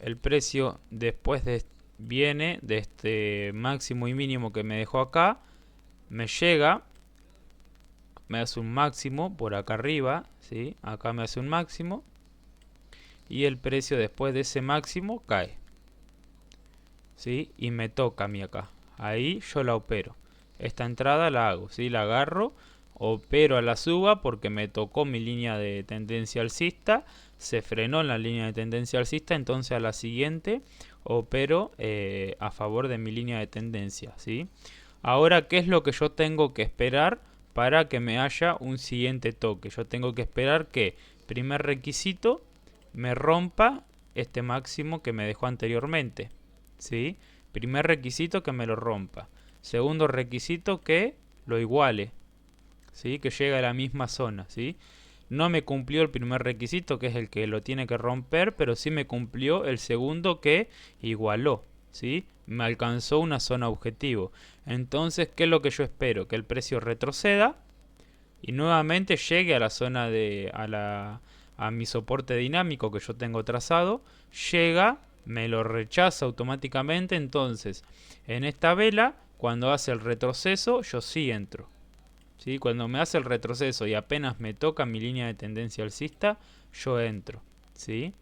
El precio después viene de este máximo y mínimo que me dejó acá. Me llega, me hace un máximo por acá arriba, ¿sí? Acá me hace un máximo. Y el precio después de ese máximo cae. ¿Sí? Y me toca a mí acá. Ahí yo la opero. Esta entrada la hago, ¿sí? La agarro, opero a la suba porque me tocó mi línea de tendencia alcista, se frenó en la línea de tendencia alcista, entonces a la siguiente opero a favor de mi línea de tendencia, ¿sí? Ahora, ¿qué es lo que yo tengo que esperar para que me haya un siguiente toque? Yo tengo que esperar que, primer requisito, me rompa este máximo que me dejó anteriormente, ¿sí? Primer requisito, que me lo rompa. Segundo requisito, que lo iguale, ¿sí? Que llegue a la misma zona, ¿sí? No me cumplió el primer requisito, que es el que lo tiene que romper, pero sí me cumplió el segundo, que igualó, ¿sí? Me alcanzó una zona objetivo. Entonces, ¿qué es lo que yo espero? Que el precio retroceda y nuevamente llegue a la zona a mi soporte dinámico que yo tengo trazado. Llega, me lo rechaza automáticamente. Entonces, en esta vela, cuando hace el retroceso, yo sí entro. ¿Sí? Cuando me hace el retroceso y apenas me toca mi línea de tendencia alcista, yo entro. ¿Sí?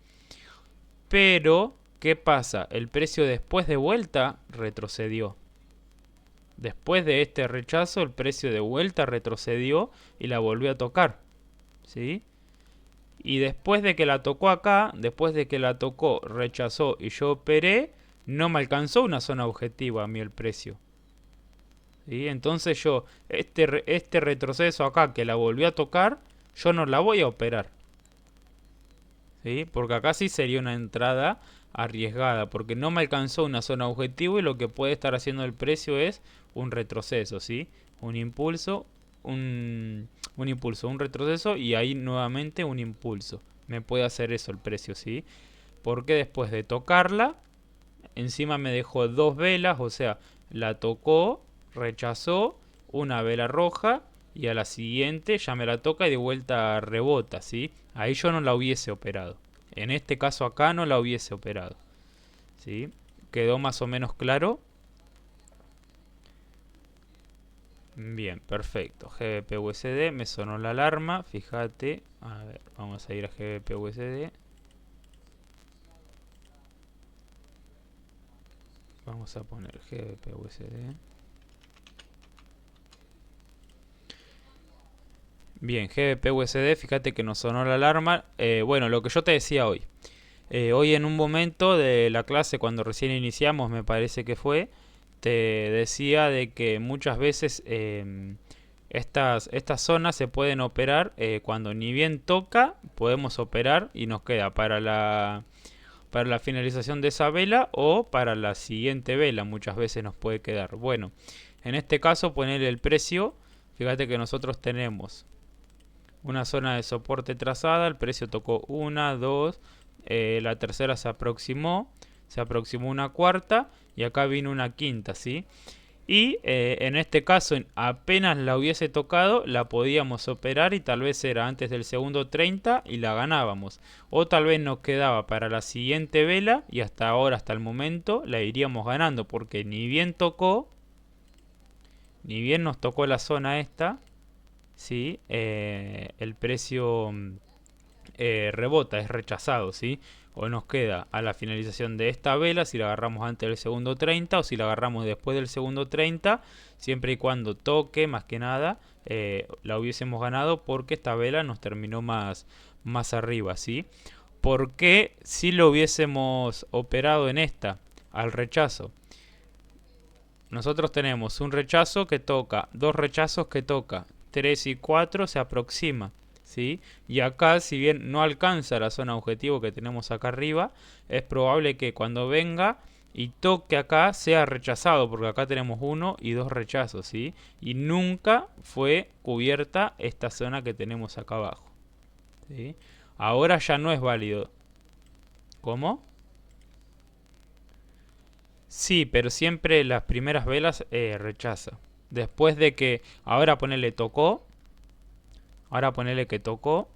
Pero, ¿qué pasa? El precio después de vuelta retrocedió. Después de este rechazo, el precio de vuelta retrocedió y la volvió a tocar. ¿Sí? Y después de que la tocó acá, después de que la tocó, rechazó y yo operé, no me alcanzó una zona objetiva a mí el precio. ¿Sí? Entonces yo, este retroceso acá que la volvió a tocar, yo no la voy a operar. ¿Sí? Porque acá sí sería una entrada arriesgada, porque no me alcanzó una zona objetivo y lo que puede estar haciendo el precio es un retroceso, ¿sí? Un impulso, un impulso, un retroceso y ahí nuevamente un impulso. Me puede hacer eso el precio, ¿sí? Porque después de tocarla, encima me dejó dos velas, o sea, la tocó, rechazó, una vela roja y a la siguiente ya me la toca y de vuelta rebota, ¿sí? Ahí yo no la hubiese operado. En este caso acá no la hubiese operado, ¿sí? ¿Quedó más o menos claro? Bien, perfecto. GBP USD, me sonó la alarma, fíjate. A ver, vamos a ir a GBP USD. Vamos a poner GBP USD. Bien, GBP USD, fíjate que nos sonó la alarma. Bueno, lo que yo te decía hoy. Hoy en un momento de la clase, cuando recién iniciamos, me parece que fue, te decía de que muchas veces estas zonas se pueden operar cuando ni bien toca, podemos operar y nos queda para la finalización de esa vela o para la siguiente vela, muchas veces nos puede quedar. Bueno, en este caso poner el precio, fíjate que nosotros tenemos una zona de soporte trazada, el precio tocó una, dos, la tercera se aproximó una cuarta y acá vino una quinta, ¿sí? Y en este caso, apenas la hubiese tocado, la podíamos operar y tal vez era antes del segundo 30 y la ganábamos. O tal vez nos quedaba para la siguiente vela y hasta ahora, hasta el momento, la iríamos ganando porque ni bien tocó, ni bien nos tocó la zona esta, ¿sí? El precio rebota, es rechazado, ¿sí? O nos queda a la finalización de esta vela si la agarramos antes del segundo 30 o si la agarramos después del segundo 30, siempre y cuando toque, más que nada, la hubiésemos ganado porque esta vela nos terminó más arriba, ¿sí? Porque si lo hubiésemos operado en esta, al rechazo, nosotros tenemos un rechazo que toca, dos rechazos que toca, 3 y 4 se aproxima, ¿sí? Y acá, si bien no alcanza la zona objetivo que tenemos acá arriba, es probable que cuando venga y toque acá sea rechazado, porque acá tenemos uno y dos rechazos, ¿sí? Y nunca fue cubierta esta zona que tenemos acá abajo, ¿sí? Ahora ya no es válido. ¿Cómo? Sí, pero siempre las primeras velas rechaza. Después de que ahora ponele tocó, ahora ponele que tocó,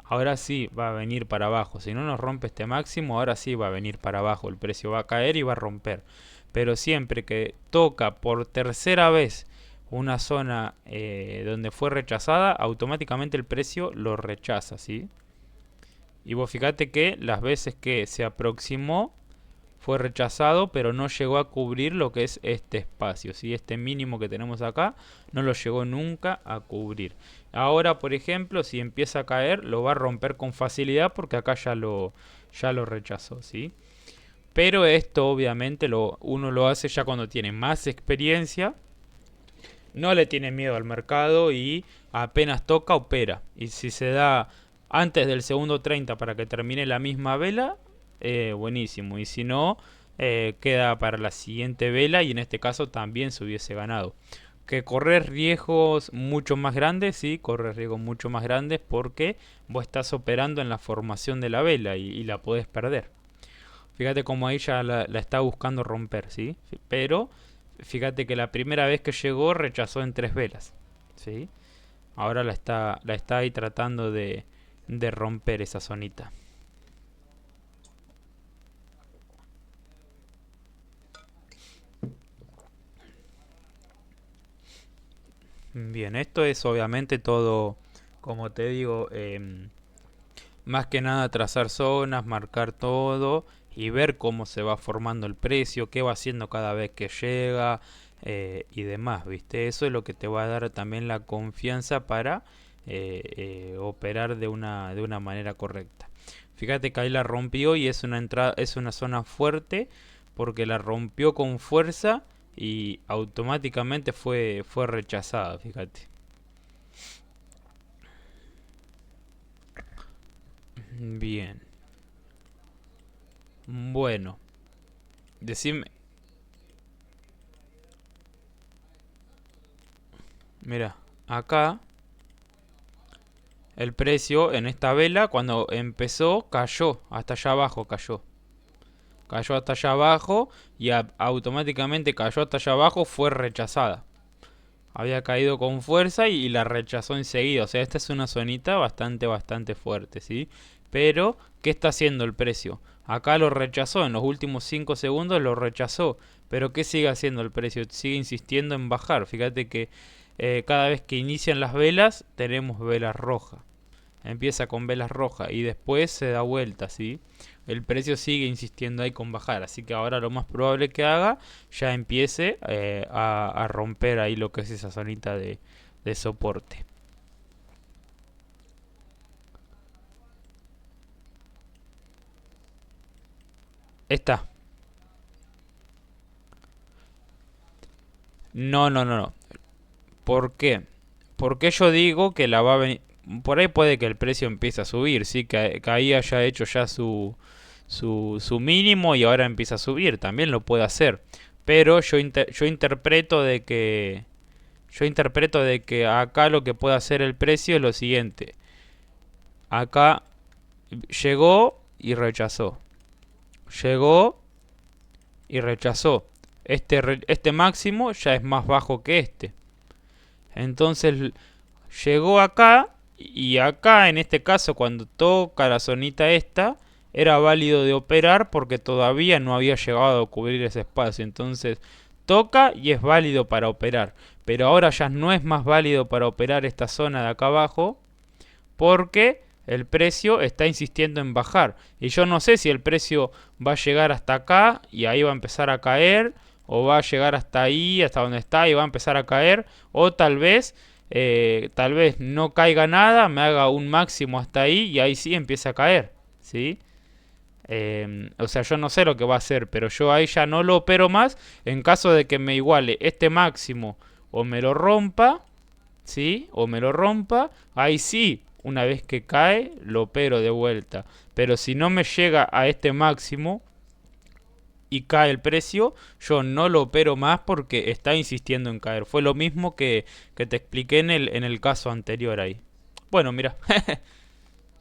ahora sí va a venir para abajo. Si no nos rompe este máximo, ahora sí va a venir para abajo. El precio va a caer y va a romper. Pero siempre que toca por tercera vez una zona donde fue rechazada, automáticamente el precio lo rechaza, ¿sí? Y vos fíjate que las veces que se aproximó fue rechazado, pero no llegó a cubrir lo que es este espacio, ¿sí? Este mínimo que tenemos acá no lo llegó nunca a cubrir. Ahora, por ejemplo, si empieza a caer, lo va a romper con facilidad porque acá ya lo rechazó, ¿sí? Pero esto obviamente uno lo hace ya cuando tiene más experiencia, no le tiene miedo al mercado y apenas toca, opera. Y si se da antes del segundo 30 para que termine la misma vela, buenísimo. Y si no, queda para la siguiente vela y en este caso también se hubiese ganado. Que correr riesgos mucho más grandes, sí, corres riesgos mucho más grandes porque vos estás operando en la formación de la vela y la podés perder. Fíjate como ahí ya la está buscando romper, ¿sí? Pero fíjate que la primera vez que llegó rechazó en 3 velas, ¿sí? Ahora la está ahí tratando de romper esa zonita. Bien, esto es obviamente todo, como te digo, más que nada trazar zonas, marcar todo y ver cómo se va formando el precio, qué va haciendo cada vez que llega y demás, ¿viste? Eso es lo que te va a dar también la confianza para operar de una manera correcta. Fíjate que ahí la rompió y es una entrada, es una zona fuerte porque la rompió con fuerza y automáticamente fue rechazada, fíjate. Bien. Bueno, decime, mira, acá el precio en esta vela cuando empezó cayó, hasta allá abajo cayó. Cayó hasta allá abajo y automáticamente cayó hasta allá abajo, fue rechazada. Había caído con fuerza y la rechazó enseguida. O sea, esta es una zonita bastante fuerte, ¿sí? Pero, ¿qué está haciendo el precio? Acá lo rechazó, en los últimos 5 segundos lo rechazó. Pero ¿qué sigue haciendo el precio? Sigue insistiendo en bajar. Fíjate que cada vez que inician las velas, tenemos velas rojas. Empieza con velas rojas y después se da vuelta, ¿sí? El precio sigue insistiendo ahí con bajar, así que ahora lo más probable que haga ya empiece a romper ahí lo que es esa zonita de soporte. Esta. No, no, no, no. ¿Por qué? Porque yo digo que la va a venir. Por ahí puede que el precio empiece a subir, sí, que ahí haya hecho ya su mínimo y ahora empieza a subir, también lo puede hacer. Pero yo interpreto de que acá lo que puede hacer el precio es lo siguiente. Acá llegó y rechazó. Llegó y rechazó. Este máximo ya es más bajo que este. Entonces llegó acá y acá en este caso cuando toca la zonita esta era válido de operar porque todavía no había llegado a cubrir ese espacio. Entonces toca y es válido para operar. Pero ahora ya no es más válido para operar esta zona de acá abajo porque el precio está insistiendo en bajar. Y yo no sé si el precio va a llegar hasta acá y ahí va a empezar a caer, o va a llegar hasta ahí, hasta donde está y va a empezar a caer, o tal vez no caiga nada, me haga un máximo hasta ahí y ahí sí empieza a caer, ¿sí? O sea, yo no sé lo que va a hacer, pero yo ahí ya no lo opero más en caso de que me iguale este máximo o me lo rompa, ¿sí? O me lo rompa, ahí sí, una vez que cae, lo opero de vuelta. Pero si no me llega a este máximo y cae el precio, yo no lo opero más porque está insistiendo en caer. Fue lo mismo que te expliqué en el caso anterior ahí. Bueno, mira,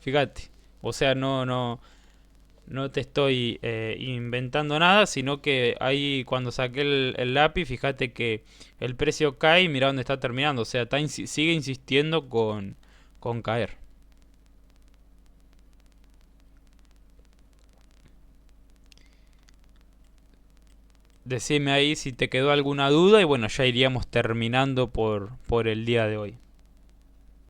fíjate. O sea, no te estoy inventando nada, sino que ahí cuando saqué el lápiz, fíjate que el precio cae y mira dónde está terminando. O sea, sigue insistiendo con caer. Decime ahí si te quedó alguna duda y bueno, ya iríamos terminando por el día de hoy.